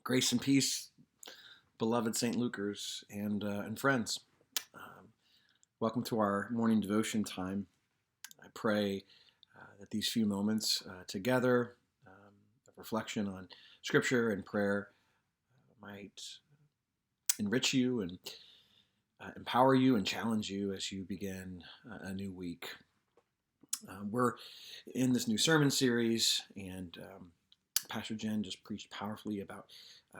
Grace and peace, beloved St. Lucers and friends. Um, Welcome to our morning devotion time. I pray that these few moments together of reflection on Scripture and prayer might enrich you and empower you and challenge you as you begin a new week. We're in this new sermon series, and Pastor Jen just preached powerfully about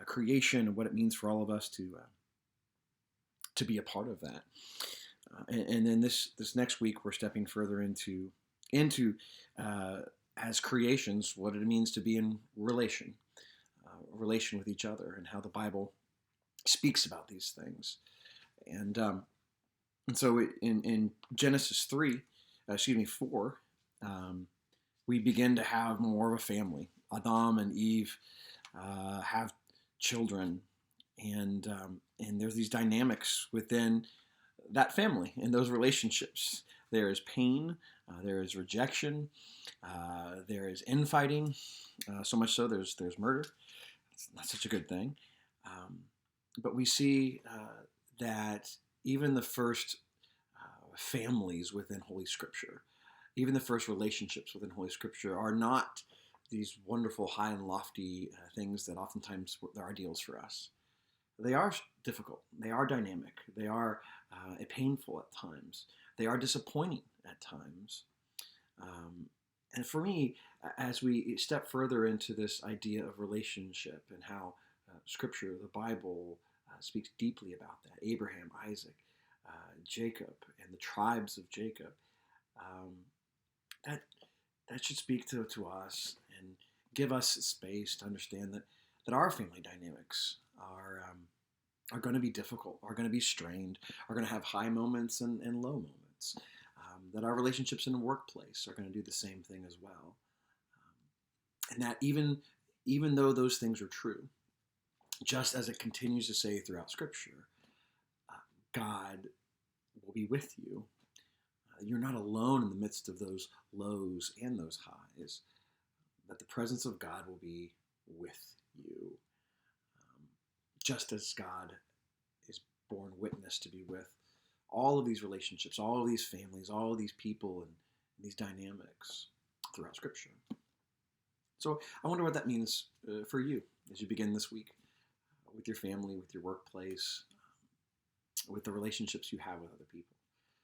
creation and what it means for all of us to be a part of that. And then this next week, we're stepping further into as creations what it means to be in relation with each other, and how the Bible speaks about these things. And so in Genesis 4, we begin to have more of a family. Adam and Eve have children, and there's these dynamics within that family and those relationships. There is pain, there is rejection, there is infighting. So much so, there's murder. It's not such a good thing. But we see that even the first families within Holy Scripture, even the first relationships within Holy Scripture, are not these wonderful, high and lofty things that oftentimes are ideals for us. They are difficult. They are dynamic. They are painful at times. They are disappointing at times. And for me, as we step further into this idea of relationship and how Scripture, the Bible, speaks deeply about that, Abraham, Isaac, Jacob, and the tribes of Jacob, that that should speak to us and give us space to understand that our family dynamics are going to be difficult, are going to be strained, are going to have high moments and low moments. That our relationships in the workplace are going to do the same thing as well. And that even though those things are true, just as it continues to say throughout Scripture, God will be with you. You're not alone in the midst of those lows and those highs. That the presence of God will be with you. Just as God is borne witness to be with all of these relationships, all of these families, all of these people, and these dynamics throughout Scripture. So I wonder what that means for you as you begin this week with your family, with your workplace, with the relationships you have with other people.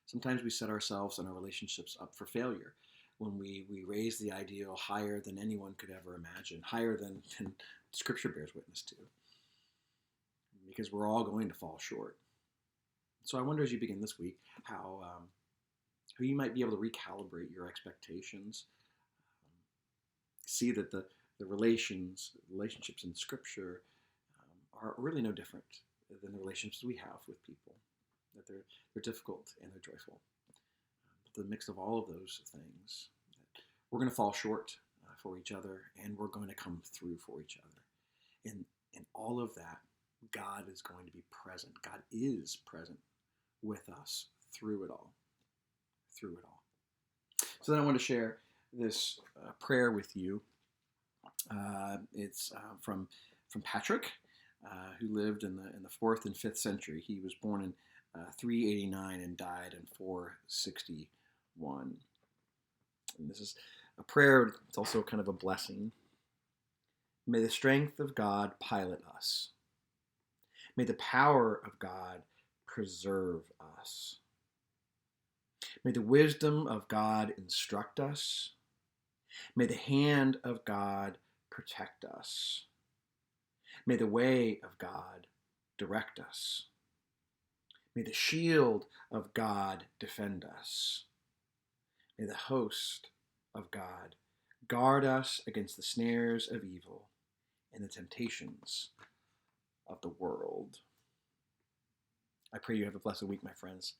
Sometimes we set ourselves and our relationships up for failure when we raise the ideal higher than anyone could ever imagine, higher than Scripture bears witness to, because we're all going to fall short. So I wonder as you begin this week how you might be able to recalibrate your expectations, see that the relationships in Scripture are really no different than the relationships we have with people, that they're difficult and they're joyful. The mix of all of those things, that we're going to fall short for each other, and we're going to come through for each other. In all of that, God is going to be present. God is present with us through it all. Through it all. So then I want to share this prayer with you. It's from Patrick, who lived in the 4th and 5th century. He was born in 389 and died in 461. And this is a prayer. It's also kind of a blessing. May the strength of God pilot us. May the power of God preserve us. May the wisdom of God instruct us. May the hand of God protect us. May the way of God direct us. May the shield of God defend us. May the host of God guard us against the snares of evil and the temptations of the world. I pray you have a blessed week, my friends.